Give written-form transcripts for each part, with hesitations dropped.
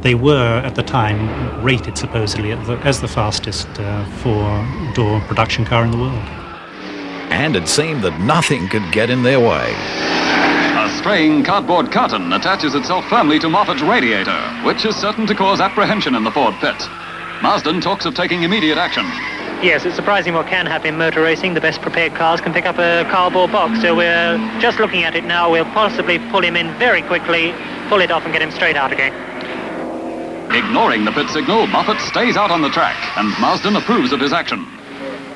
They were, at the time, rated supposedly as the fastest four-door production car in the world. And it seemed that nothing could get in their way. A straying cardboard carton attaches itself firmly to Moffat's radiator, which is certain to cause apprehension in the Ford pit. Marsden talks of taking immediate action. Yes, it's surprising what can happen in motor racing. The best prepared cars can pick up a cardboard box. So we're just looking at it now. We'll possibly pull him in very quickly, pull it off and get him straight out again. Ignoring the pit signal, Moffat stays out on the track, and Marsden approves of his action.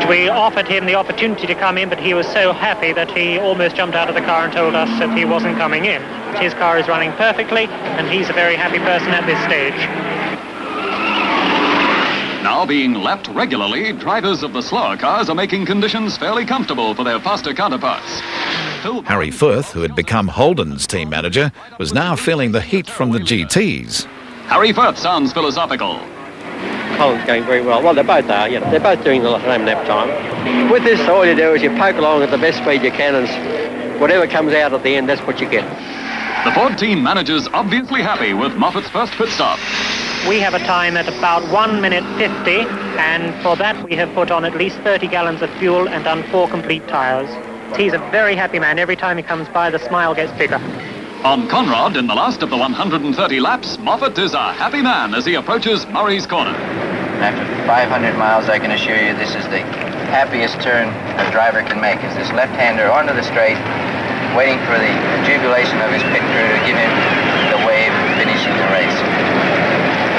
We offered him the opportunity to come in, but he was so happy that he almost jumped out of the car and told us that he wasn't coming in. His car is running perfectly, and he's a very happy person at this stage. Now being lapped regularly, drivers of the slower cars are making conditions fairly comfortable for their faster counterparts. Harry Firth, who had become Holden's team manager, was now feeling the heat from the GTs. Harry Firth sounds philosophical. Holden's going very well. Well, they both are, you know. They're both doing the same lap time. With this, all you do is you poke along at the best speed you can, and whatever comes out at the end, that's what you get. The Ford team manager's obviously happy with Moffat's first pit stop. We have a time at about 1 minute 50, and for that we have put on at least 30 gallons of fuel and done 4 complete tyres. He's a very happy man. Every time he comes by, the smile gets bigger. On Conrod, in the last of the 130 laps, Moffat is a happy man as he approaches Murray's Corner. After 500 miles, I can assure you this is the happiest turn a driver can make, is this left-hander onto the straight, waiting for the jubilation of his pit crew to give him the wave finishing the race.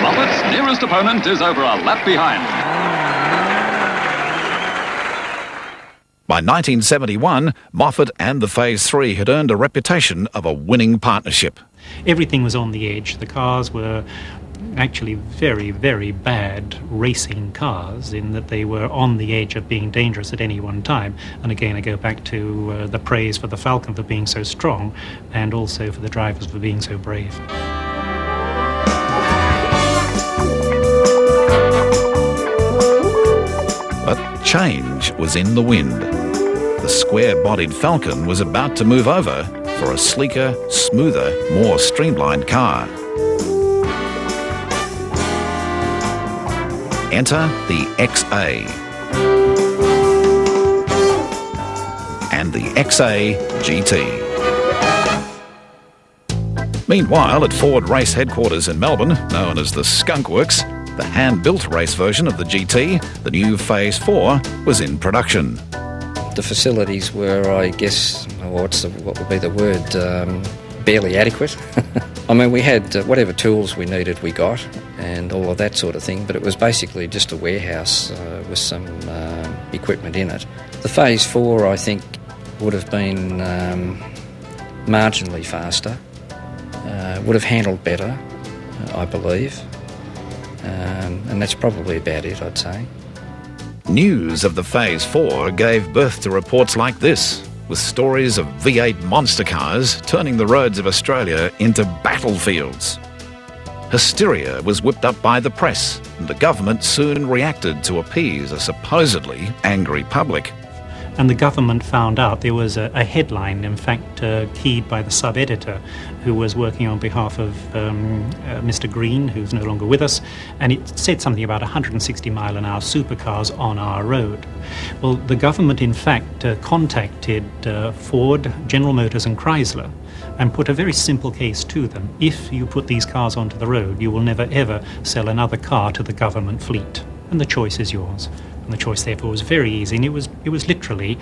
Moffat's nearest opponent is over a lap behind. By 1971, Moffat and the Phase 3 had earned a reputation of a winning partnership. Everything was on the edge. The cars were actually very, very bad racing cars in that they were on the edge of being dangerous at any one time. And again, I go back to the praise for the Falcon for being so strong and also for the drivers for being so brave. But change was in the wind. The square-bodied Falcon was about to move over for a sleeker, smoother, more streamlined car. Enter the XA and the XA GT. Meanwhile, at Ford Race headquarters in Melbourne, known as the Skunk Works, the hand-built race version of the GT, the new Phase 4, was in production. The facilities were, I guess, what would be the word, barely adequate. I mean, we had whatever tools we needed, we got, and all of that sort of thing, but it was basically just a warehouse with some equipment in it. The Phase 4, I think, would have been marginally faster, would have handled better, I believe. And that's probably about it, I'd say. News of the Phase 4 gave birth to reports like this, with stories of V8 monster cars turning the roads of Australia into battlefields. Hysteria was whipped up by the press, and the government soon reacted to appease a supposedly angry public. And the government found out there was a headline, in fact, keyed by the sub-editor who was working on behalf of Mr. Green, who's no longer with us, and it said something about 160-mile-an-hour supercars on our road. Well, the government, in fact, contacted Ford, General Motors and Chrysler and put a very simple case to them. If you put these cars onto the road, you will never, ever sell another car to the government fleet. And the choice is yours. And the choice, therefore, was very easy, and it was literally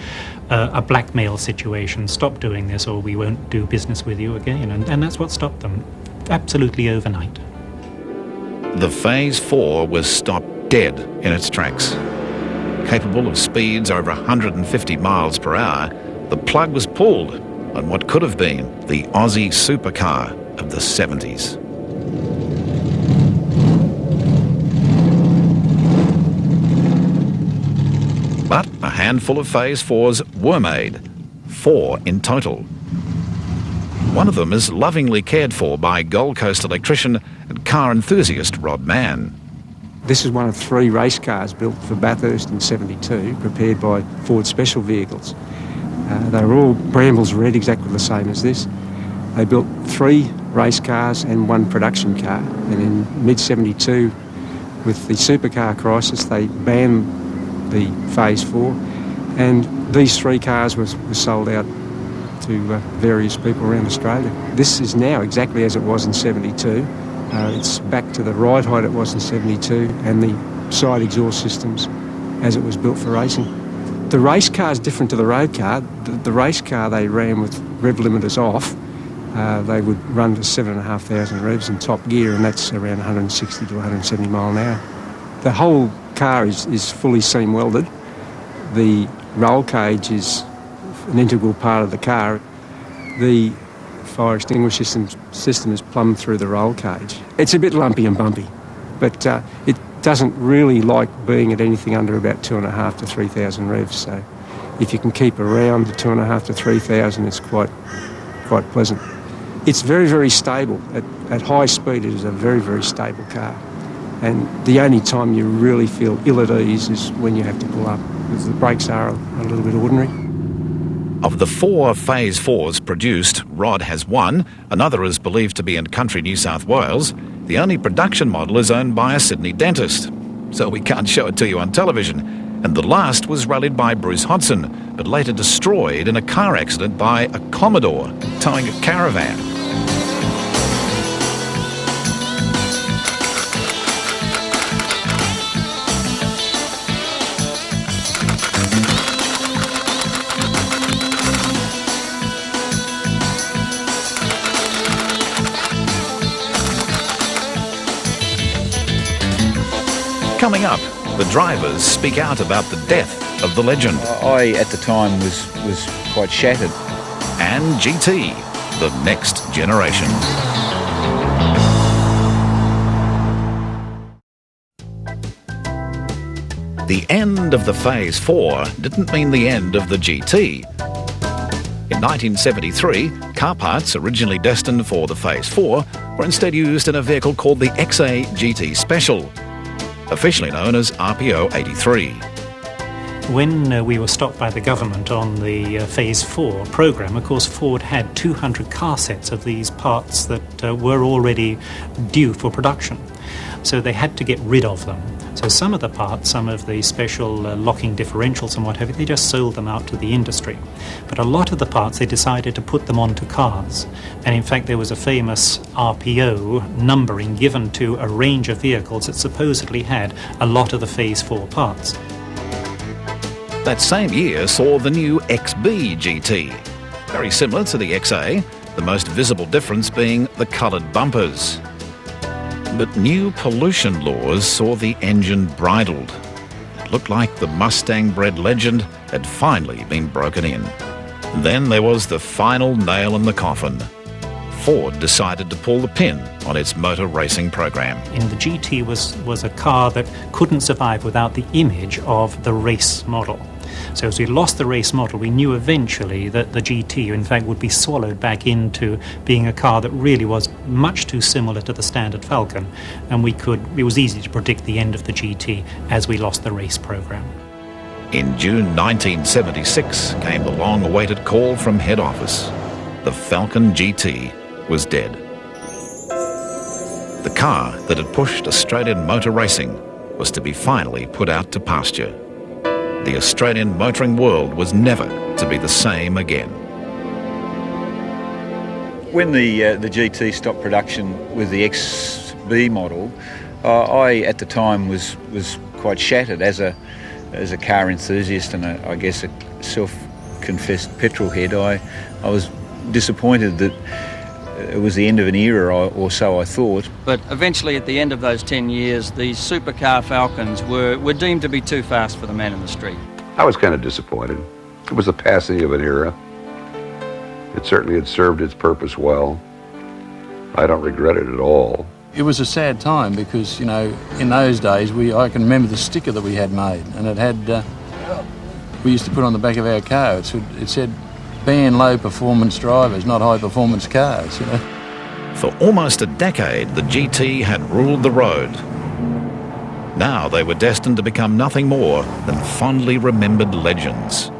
a blackmail situation. Stop doing this or we won't do business with you again. And that's what stopped them, absolutely overnight. The Phase 4 was stopped dead in its tracks. Capable of speeds over 150 miles per hour, the plug was pulled on what could have been the Aussie supercar of the 70s. But a handful of Phase 4s were made, 4 in total. One of them is lovingly cared for by Gold Coast electrician and car enthusiast Rod Mann. This is one of 3 race cars built for Bathurst in '72, prepared by Ford Special Vehicles. They were all brambles red, exactly the same as this. They built 3 race cars and 1 production car. And in mid-72, with the supercar crisis, they banned the Phase 4, and these 3 cars were sold out to various people around Australia. This is now exactly as it was in 72. It's back to the ride height it was in 72, and the side exhaust systems as it was built for racing. The race car is different to the road car. The race car they ran with rev limiters off. They would run to 7,500 revs in top gear, and that's around 160 to 170 mile an hour. The whole car is fully seam welded. The roll cage is an integral part of the car. The fire extinguisher system is plumbed through the roll cage. It's a bit lumpy and bumpy, but it doesn't really like being at anything under about 2,500 to 3,000 revs. So if you can keep around the 2,500 to 3,000, it's quite pleasant. It's very, very stable. At high speed, it is a very, very stable car. And the only time you really feel ill at ease is when you have to pull up, because the brakes are a little bit ordinary. Of the 4 Phase 4s produced, Rod has 1. Another is believed to be in country New South Wales. The only production model is owned by a Sydney dentist, so we can't show it to you on television. And the last was rallied by Bruce Hodson, but later destroyed in a car accident by a Commodore towing a caravan. Coming up, the drivers speak out about the death of the legend. I, at the time, was quite shattered. And GT, the next generation. The end of the Phase 4 didn't mean the end of the GT. In 1973, car parts originally destined for the Phase 4 were instead used in a vehicle called the XA GT Special, officially known as RPO 83. When we were stopped by the government on the Phase 4 programme, of course Ford had 200 car sets of these parts that were already due for production. So they had to get rid of them. So some of the parts, some of the special locking differentials and what have you, they just sold them out to the industry. But a lot of the parts, they decided to put them onto cars. And in fact, there was a famous RPO numbering given to a range of vehicles that supposedly had a lot of the Phase 4 parts. That same year saw the new XB GT, very similar to the XA, the most visible difference being the coloured bumpers. But new pollution laws saw the engine bridled. It looked like the Mustang-bred legend had finally been broken in. Then there was the final nail in the coffin. Ford decided to pull the pin on its motor racing program. And the GT was a car that couldn't survive without the image of the race model. So as we lost the race model, we knew eventually that the GT, in fact, would be swallowed back into being a car that really was much too similar to the standard Falcon, and it was easy to predict the end of the GT as we lost the race program. In June 1976 came the long-awaited call from head office. The Falcon GT was dead. The car that had pushed Australian motor racing was to be finally put out to pasture. The Australian motoring world was never to be the same again. When the GT stopped production with the XB model, I at the time was quite shattered as a car enthusiast and I guess a self-confessed petrol head. I was disappointed that it was the end of an era, or so I thought. But eventually, at the end of those 10 years, these supercar Falcons were deemed to be too fast for the man in the street. I was kind of disappointed. It was the passing of an era. It certainly had served its purpose well. I don't regret it at all. It was a sad time because, you know, in those days, I can remember the sticker that we had made, and it had, we used to put on the back of our car, it said, ban low-performance drivers, not high-performance cars, you know. For almost a decade, the GT had ruled the road. Now they were destined to become nothing more than fondly remembered legends.